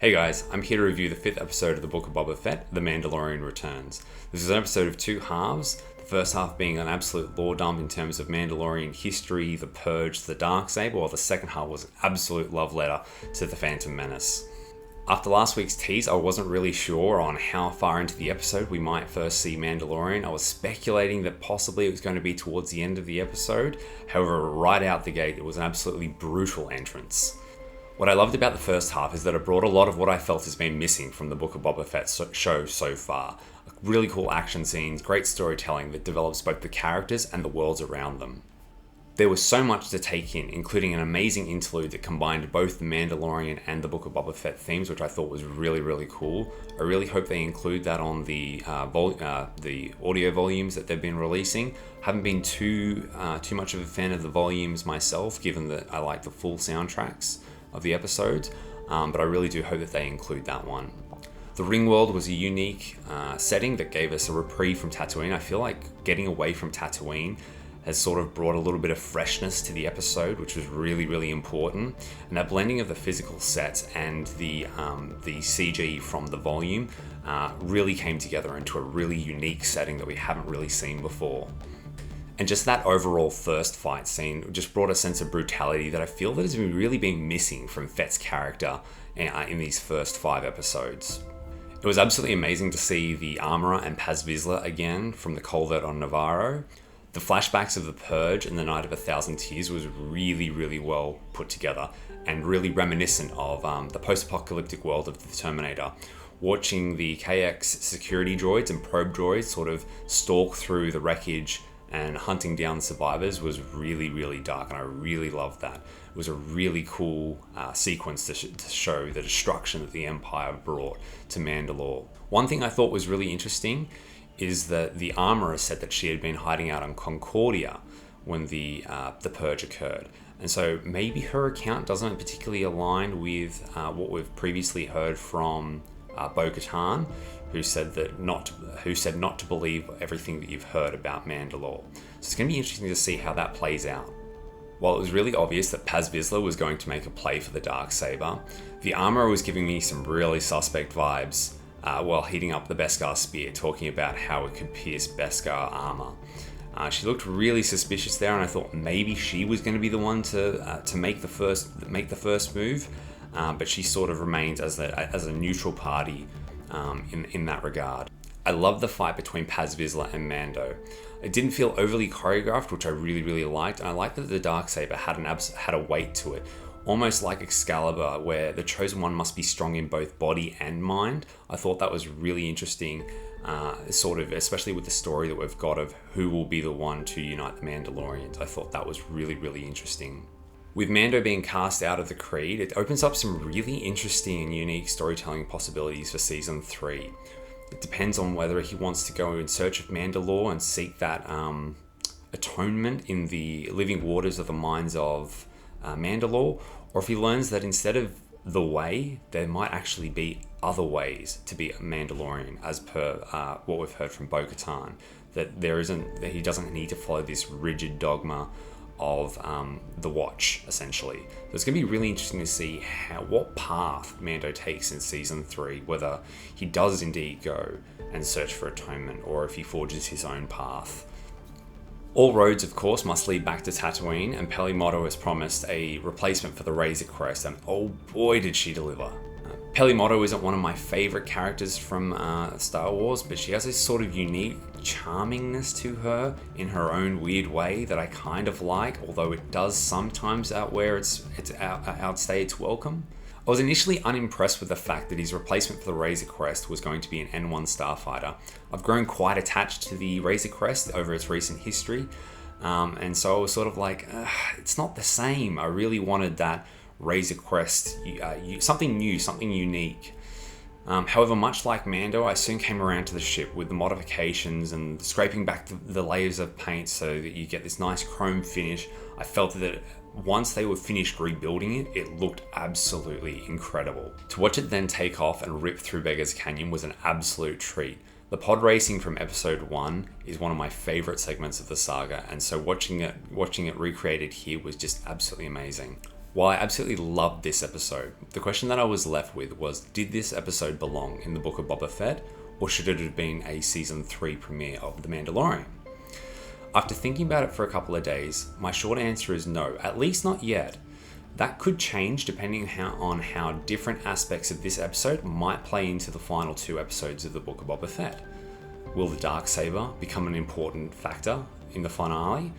Hey guys, I'm here to review the 5th episode of the book of Boba Fett, The Mandalorian Returns. This is an episode of two halves, the first half being an absolute lore dump in terms of Mandalorian history, the Purge, the Darksaber, while the second half was an absolute love letter to the Phantom Menace. After last week's tease, I wasn't really sure on how far into the episode we might first see Mandalorian. I was speculating that possibly it was going to be towards the end of the episode. However, right out the gate, it was an absolutely brutal entrance. What I loved about the first half is that it brought a lot of what I felt has been missing from the Book of Boba Fett show so far. Really cool action scenes, great storytelling that develops both the characters and the worlds around them. There was so much to take in, including an amazing interlude that combined both the Mandalorian and the Book of Boba Fett themes, which I thought was really, really cool. I really hope they include that on the audio volumes that they've been releasing. Haven't been too much of a fan of the volumes myself, given that I like the full soundtracks of the episodes, but I really do hope that they include that one. The Ring World was a unique setting that gave us a reprieve from Tatooine. I feel like getting away from Tatooine has sort of brought a little bit of freshness to the episode, which was really, really important. And that blending of the physical sets and the CG from the volume really came together into a really unique setting that we haven't really seen before. And just that overall first fight scene just brought a sense of brutality that I feel that has really been missing from Fett's character in these first 5 episodes. It was absolutely amazing to see the Armorer and Paz Vizsla again from the Culvert on Navarro. The flashbacks of the Purge and the Night of 1,000 Tears was really, really well put together and really reminiscent of the post-apocalyptic world of the Terminator. Watching the KX security droids and probe droids sort of stalk through the wreckage and hunting down the survivors was really, really dark, and I really loved that. It was a really cool sequence to show the destruction that the Empire brought to Mandalore. One thing I thought was really interesting is that the Armorer said that she had been hiding out on Concordia when the Purge occurred. And so maybe her account doesn't particularly align with what we've previously heard from Bo-Katan, who said not to believe everything that you've heard about Mandalore. So it's going to be interesting to see how that plays out. While it was really obvious that Paz Vizsla was going to make a play for the Darksaber, the Armorer was giving me some really suspect vibes while heating up the Beskar spear, talking about how it could pierce Beskar armor. She looked really suspicious there, and I thought maybe she was going to be the one to make the first move, but she sort of remains as a neutral party in that regard. I love the fight between Paz Vizsla and Mando. It didn't feel overly choreographed, which I really, really liked, and I liked that the Darksaber had a weight to it, almost like Excalibur, where the Chosen One must be strong in both body and mind. I thought that was really interesting, especially with the story that we've got of who will be the one to unite the Mandalorians. I thought that was really, really interesting. With Mando being cast out of the Creed, it opens up some really interesting and unique storytelling possibilities for Season 3. It depends on whether he wants to go in search of Mandalore and seek that atonement in the living waters of the mines of Mandalore, or if he learns that instead of the way, there might actually be other ways to be a Mandalorian, as per what we've heard from Bo-Katan, that he doesn't need to follow this rigid dogma of the Watch, essentially. So it's going to be really interesting to see what path Mando takes in Season 3, whether he does indeed go and search for atonement, or if he forges his own path. All roads, of course, must lead back to Tatooine, and Peli Motto has promised a replacement for the Razor Crest, and oh boy did she deliver. Peli Motto isn't one of my favourite characters from Star Wars, but she has this sort of unique charmingness to her in her own weird way that I kind of like, although it does sometimes outstay its welcome. I was initially unimpressed with the fact that his replacement for the Razor Crest was going to be an N1 starfighter. I've grown quite attached to the Razor Crest over its recent history, and so I was sort of like, it's not the same. I really wanted that Razor Crest, something new, something unique. However, much like Mando, I soon came around to the ship with the modifications and scraping back the layers of paint so that you get this nice chrome finish. I felt that once they were finished rebuilding it, it looked absolutely incredible. To watch it then take off and rip through Beggar's Canyon was an absolute treat. The pod racing from episode 1 is one of my favourite segments of the saga, and so watching it recreated here was just absolutely amazing. While I absolutely loved this episode, the question that I was left with was, did this episode belong in the Book of Boba Fett, or should it have been a Season 3 premiere of The Mandalorian? After thinking about it for a couple of days, my short answer is no, at least not yet. That could change depending on how different aspects of this episode might play into the final 2 episodes of the Book of Boba Fett. Will the Darksaber become an important factor in the finale?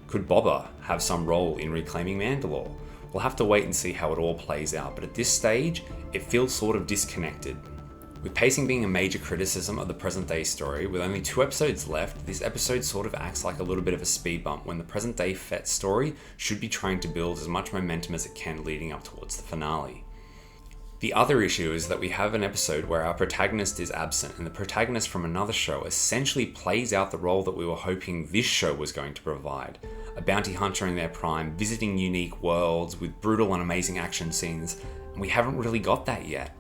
Could Boba have some role in reclaiming Mandalore? We'll have to wait and see how it all plays out, but at this stage, it feels sort of disconnected. With pacing being a major criticism of the present day story, with only 2 episodes left, this episode sort of acts like a little bit of a speed bump when the present day Fett story should be trying to build as much momentum as it can leading up towards the finale. The other issue is that we have an episode where our protagonist is absent, and the protagonist from another show essentially plays out the role that we were hoping this show was going to provide. A bounty hunter in their prime, visiting unique worlds with brutal and amazing action scenes, and we haven't really got that yet.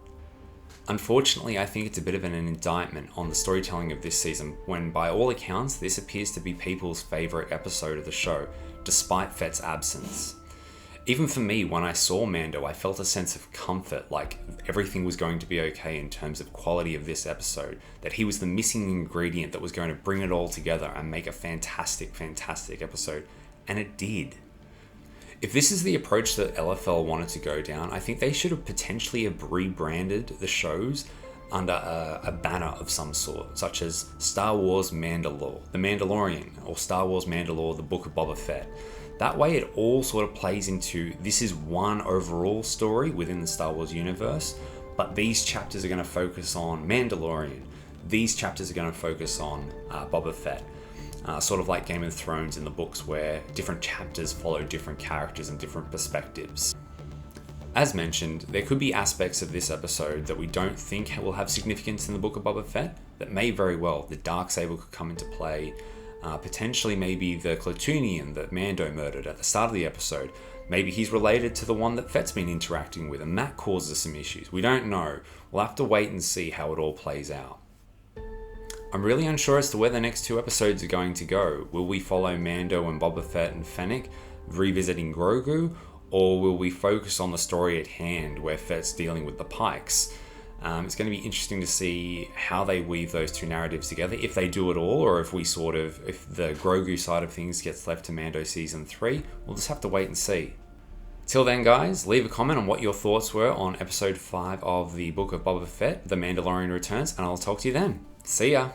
Unfortunately, I think it's a bit of an indictment on the storytelling of this season, when by all accounts, this appears to be people's favourite episode of the show, despite Fett's absence. Even for me, when I saw Mando, I felt a sense of comfort, like everything was going to be okay in terms of quality of this episode, that he was the missing ingredient that was going to bring it all together and make a fantastic, fantastic episode, and it did. If this is the approach that LFL wanted to go down, I think they should have potentially rebranded the shows under a banner of some sort, such as Star Wars Mandalore, The Mandalorian, or Star Wars Mandalore, The Book of Boba Fett. That way it all sort of plays into, this is one overall story within the Star Wars universe, but these chapters are going to focus on Mandalorian. These chapters are going to focus on Boba Fett. Sort of like Game of Thrones in the books, where different chapters follow different characters and different perspectives. As mentioned, there could be aspects of this episode that we don't think will have significance in the Book of Boba Fett, that may very well. The Darksaber could come into play, potentially maybe the Klatooinian that Mando murdered at the start of the episode. Maybe he's related to the one that Fett's been interacting with, and that causes some issues. We don't know. We'll have to wait and see how it all plays out. I'm really unsure as to where the next 2 episodes are going to go. Will we follow Mando and Boba Fett and Fennec revisiting Grogu, or will we focus on the story at hand where Fett's dealing with the Pikes? It's going to be interesting to see how they weave those 2 narratives together, if they do at all, or if the Grogu side of things gets left to Mando Season 3. We'll just have to wait and see. Till then, guys, leave a comment on what your thoughts were on Episode 5 of the Book of Boba Fett, The Mandalorian Returns, and I'll talk to you then. See ya!